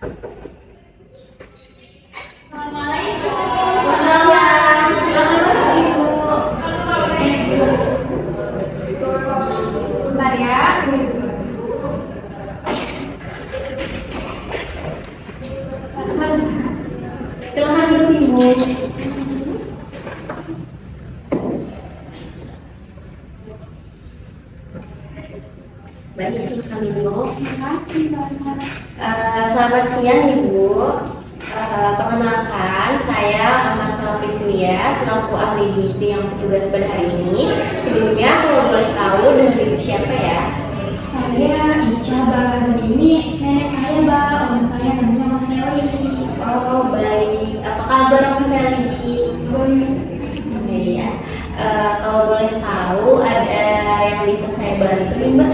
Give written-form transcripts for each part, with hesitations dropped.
Silakan masuk Ibu. Bentar ya. Silakan duduk Ibu. Baik, silakan Ibu. Terima kasih Mbak. Selamat siang Ibu. Perkenalkan, saya Marcella Priscilia selaku ahli gizi yang bertugas pada hari ini. Sebelumnya, kalau boleh tahu dengan Ibu siapa ya? Saya Ica, Mbak. Dan ini nenek saya, Mbak. Oma saya namanya Mas Seli. Oh baik, apa kabar Mas Seli? Oke ya. Kalau boleh tahu ada yang bisa saya bantu nih Mbak?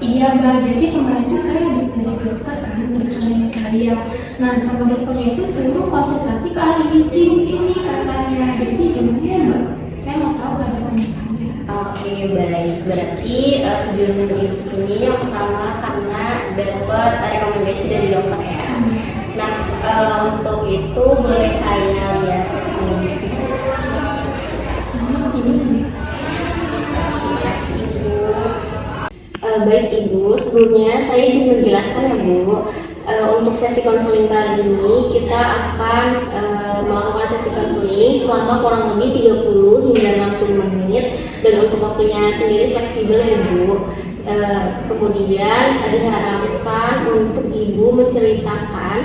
Iya, Mbak. Jadi kemarin itu saya habis dari dokter kan, periksa nenek saya. Nah, sama dokternya itu suruh konsultasi ke ahli gizi di sini katanya. Jadi gimana ya, Mbak? Saya mau tahu keadaan nenek saya. Oke baik, berarti tujuan Ibu ke sini yang pertama karena dapat rekomendasi dari dokter ya. Nah, untuk itu boleh saya lihat rekomendasinya. Ini. Terima kasih Ibu. Baik Ibu, sebelumnya saya ingin menjelaskan ya Bu. Untuk sesi konseling kali ini kita akan melakukan sesi konseling selama kurang lebih 30 hingga 65 menit dan untuk waktunya sendiri fleksibel ya Bu. Kemudian diharapkan untuk Ibu menceritakan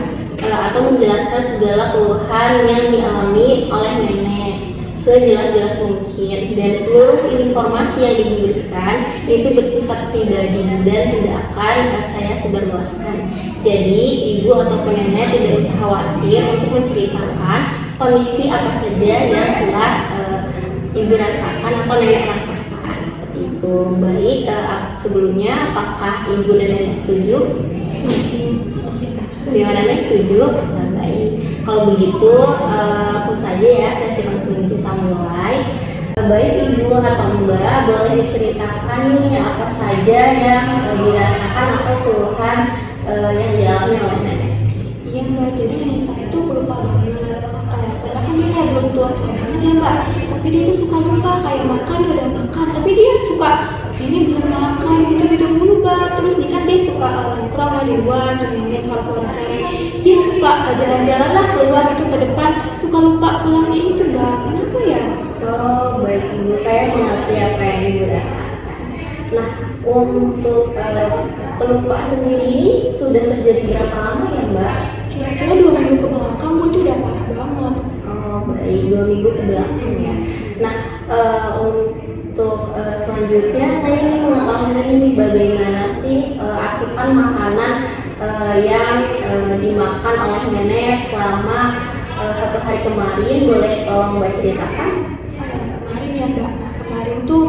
atau menjelaskan segala keluhan yang dialami oleh nenek sejelas-jelas mungkin dan seluruh informasi yang diberikan itu bersifat pribadi dan tidak akan saya sebarluaskan. Jadi ibu ataupun nenek tidak usah khawatir untuk menceritakan kondisi apa saja yang telah ibu rasakan atau nenek rasakan seperti itu. Baik, sebelumnya apakah ibu dan nenek setuju? Bagaimana nenek setuju? Baik. Kalau begitu langsung saja ya sesi konseling kita mulai. Baik Ibu atau Mbak boleh diceritakan nih apa saja yang dirasakan atau keluhan yang dialami oleh nenek. Iya, Mbak. Jadi nenek saya tuh pelupa banget. Padahal kan dia kayak belum tua-tua banget ya, Mbak. Tapi dia tuh suka lupa, kayak makan ya udah makan. Tapi dia suka ini belum makan gitu-gitu mulu, Mbak. Terus nih kan dia suka nongkrong ya di luar, dengerin suara-suara sirene. Dia suka jalan-jalan lah keluar gitu ke depan, suka lupa pulangnya itu, Mbak. Kenapa ya? Oh baik Ibu, saya mengerti apa yang Ibu rasakan. Nah untuk pelupa sendiri ini sudah terjadi berapa lama ya Mbak? Kira-kira 2 minggu ke belakang, Bu, itu udah parah banget. Oh baik, 2 minggu ke belakang ya. Nah untuk selanjutnya saya ingin mengetahui nih bagaimana sih asupan makanan yang dimakan oleh nenek selama 1 hari kemarin. Boleh tolong Mbak ceritakan? Kemarin ya, Mbak. Nah, kemarin tuh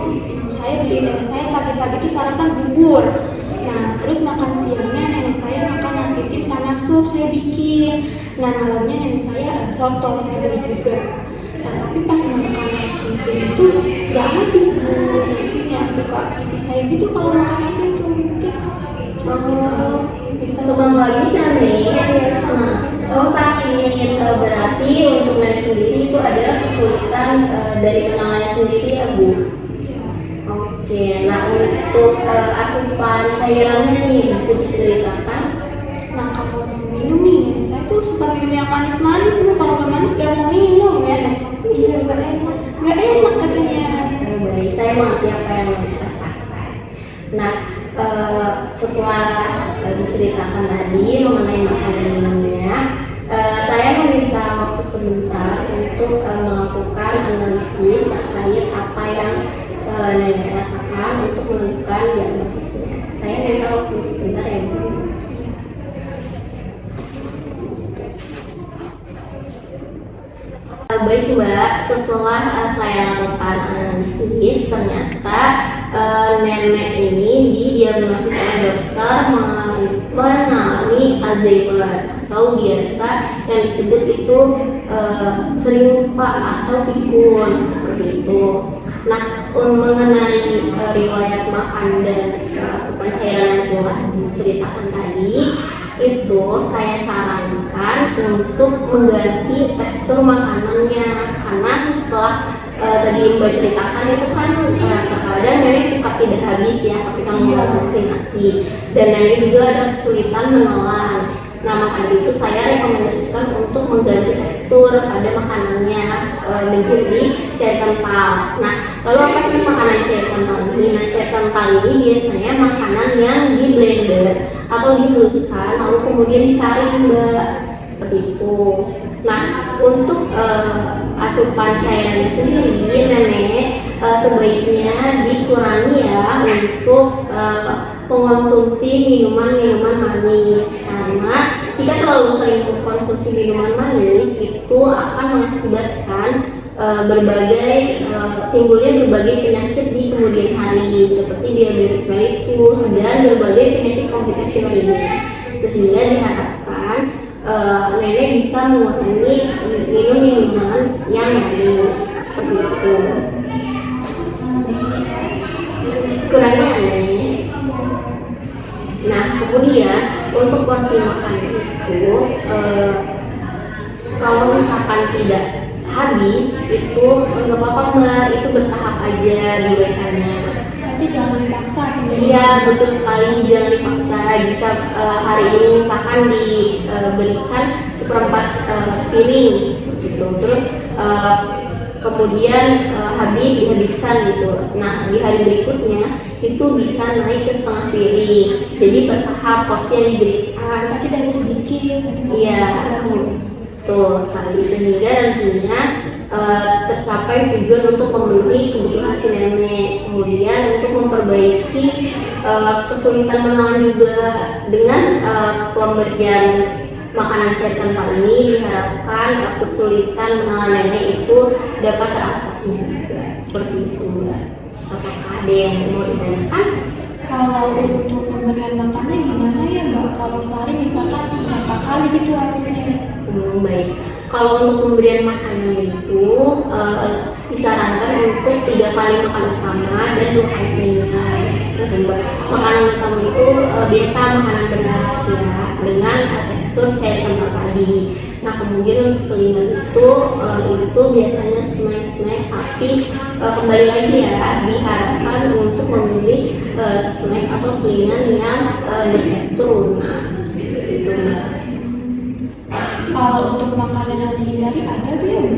saya beli nenek saya pagi-pagi tuh sarapan bubur. Nah, terus makan siangnya nenek saya makan nasi tim sama sup saya bikin. Nah, malamnya nenek saya soto saya beli juga. Nah, tapi pas makan nasi tim itu nggak habis, Bu. Nasinya suka isi saya gitu kalau makan nasi itu. Oh, Gitu. suka nggak bisa nih. Oh sakit. Berarti untuk nenek sendiri itu ada kesulitan dari penanganannya sendiri ya Bu. Ya. Oke, nah untuk asupan cairannya nih bisa diceritakan? Nah, kalau mau minum nih, nenek saya tuh suka minum yang manis-manis, Bu. Kalau nggak manis nggak mau minum ya. Iya, nggak enak katanya. Baik, saya mengerti apa yang nenek rasakan. Nah, setelah diceritakan tadi mengenai makanan dan minumnya, saya meminta waktu sebentar untuk melakukan analisis terkait apa yang nenek rasakan untuk menentukan diagnosisnya. Saya minta waktu sebentar ya Bu. Baik Mbak, setelah saya lakukan analisis ternyata nenek ini didiagnosis oleh dokter mengalami Alzheimer atau biasa yang disebut itu sering lupa atau pikun seperti itu. Nah, mengenai riwayat makan dan asupan cairan yang telah diceritakan tadi, itu saya sarankan untuk mengganti tekstur makanannya, karena setelah tadi Mbak ceritakan itu kan terkadang nenek suka tidak habis ya ketika mengkonsumsi nasi, dan nenek juga ada kesulitan menelan. Nah, maka dari itu saya rekomendasikan untuk mengganti tekstur pada makanannya menjadi cair kental. Nah, lalu apa sih makanan cair kental ini? Nah, cair kental ini biasanya makanan yang di blender atau dihaluskan lalu kemudian disaring, Mbak, seperti itu. Nah, untuk asupan cairannya sendiri, nenek sebaiknya dikurangi ya untuk mengkonsumsi minuman-minuman manis, karena jika terlalu sering mengkonsumsi minuman manis itu akan mengakibatkan timbulnya berbagai penyakit di kemudian hari seperti diabetes mellitus dan berbagai penyakit komplikasi lainnya, sehingga diharapkan nenek bisa mengurangi minum minuman yang manis seperti itu. Kurangnya nenek. Nah, kemudian untuk porsi makan itu kalau misalkan tidak habis itu nggak apa-apa, Mbak, itu bertahap aja diberikannya. Berarti jangan dipaksa sebenarnya. Iya, betul sekali, jangan dipaksa. Jika hari ini misalkan diberikan seperempat piring gitu, terus kemudian dihabiskan gitu. Nah, di hari berikutnya itu bisa naik ke setengah piring. Jadi bertahap porsi yang diberikan. Berarti dari sedikit. Iya, betul sekali, sehingga nantinya tercapai tujuan untuk memenuhi kebutuhan si nenek. Kemudian untuk memperbaiki kesulitan menelan juga dengan pemberian makanan cair kental ini, diharapkan kesulitan menelan nenek itu dapat teratasi juga. Seperti itu, Mbak. Apakah ada yang mau ditanyakan? Kalau untuk pemberian makannya gimana ya, Mbak? Kalau sehari misalkan berapa kali gitu harusnya? Baik. Kalau untuk pemberian makanan itu disarankan untuk 3 kali makan utama dan 2 kali selingan. Makanan utama itu biasa makanan berat ya, dengan tekstur cair kental tadi. Nah, kemudian untuk selingan itu biasanya snack, tapi kembali lagi ya, diharapkan untuk memilih snack atau selingan yang bertekstur lunak. Itu. Kalau untuk makanan yang dihindari ada gak ya, Bu?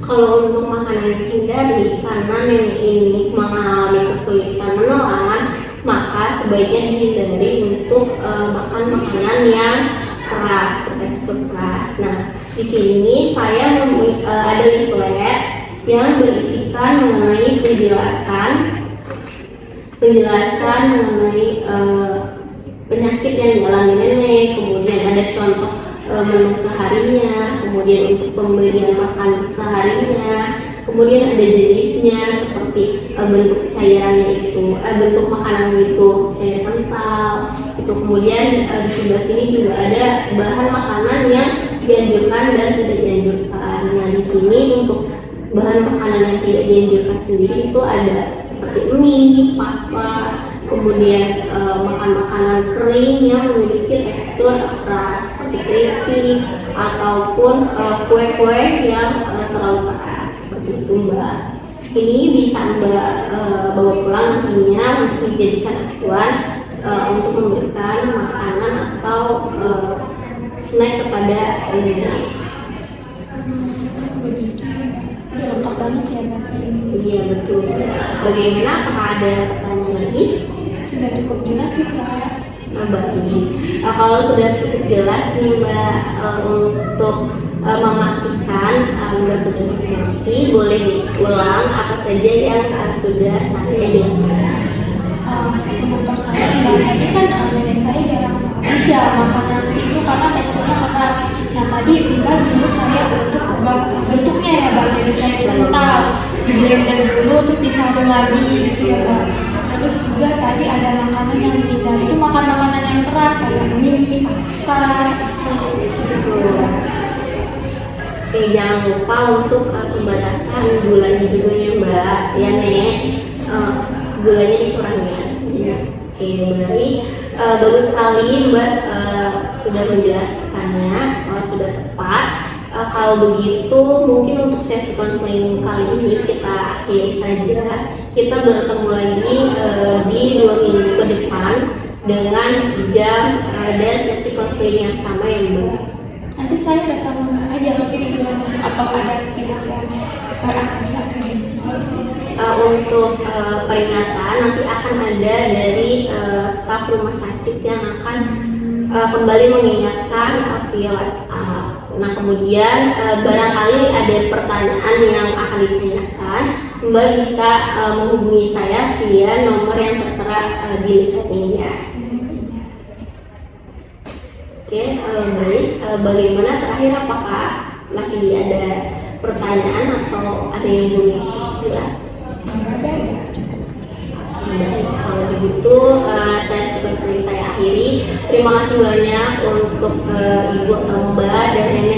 Kalau untuk makanan yang dihindari, karena nenek ini mengalami kesulitan menelan, maka sebaiknya dihindari untuk makan makanan yang keras, bertekstur keras. Nah, di sini saya ada leaflet yang berisikan mengenai penjelasan mengenai penyakit yang dialami nenek, kemudian ada contoh menu seharinya, kemudian untuk pemberian makan seharinya, kemudian ada jenisnya seperti bentuk cairannya itu, bentuk makanan itu cair kental, itu kemudian di sebelah sini juga ada bahan makanan yang dianjurkan dan tidak dianjurkan. Nah, di sini untuk bahan makanan yang tidak dianjurkan sendiri itu ada seperti mie, pasta, kemudian makanan kering yang memiliki tekstur keras seperti keripik ataupun kue-kue yang terlalu keras seperti itu, Mbak. Ini bisa Mbak bawa pulang nantinya untuk dijadikan acuan untuk memberikan makanan atau snack kepada nenek. Lengkap banget ya berarti ini. Iya, betul. Bagaimana? Apakah ada pertanyaan lagi? Sudah cukup jelas sih, Mbak. Baik. Kalau sudah cukup jelas nih, Mbak, untuk memastikan Mbak sudah mengerti, boleh diulang apa saja yang sudah saya jelaskan. Satu motor saya, Mbak, tadi kan nenek saya jarang habis ya makan nasi itu karena teksturnya keras. Nah, tadi Mbak nyuruh saya untuk ubah bentuknya ya, Mbak, jadi cair kental, di blender dulu terus disaring lagi gitu ya, Mbak. Terus juga tadi ada makanan yang dihindari, itu makan makanan yang keras kayak mie, pasta, gitu. Oke, jangan lupa untuk pembatasan gulanya juga ya, Mbak. Ya, Nek. gulanya dikurangi. Oke, baik. Bagus sekali Mbak sudah menjelaskannya, sudah tepat. Kalau begitu mungkin untuk sesi konseling kali ini kita akhiri saja. Kita bertemu lagi di 2 minggu ke depan dengan jam dan sesi konseling yang sama ya Mbak. Nanti saya datang aja ke sini langsung atau ada pihak yang berasal akan untuk peringatan nanti akan ada dari staf rumah sakit yang akan kembali mengingatkan via WhatsApp. Nah kemudian barangkali ada pertanyaan yang akan ditanyakan, Mbak bisa menghubungi saya via nomor yang tertera di link ini ya. Oke, baik. Bagaimana terakhir, apakah masih ada pertanyaan atau ada yang belum jelas? Baik, kalau begitu saya akhiri. Terima kasih banyak untuk Ibu atau Mbak dan Nenek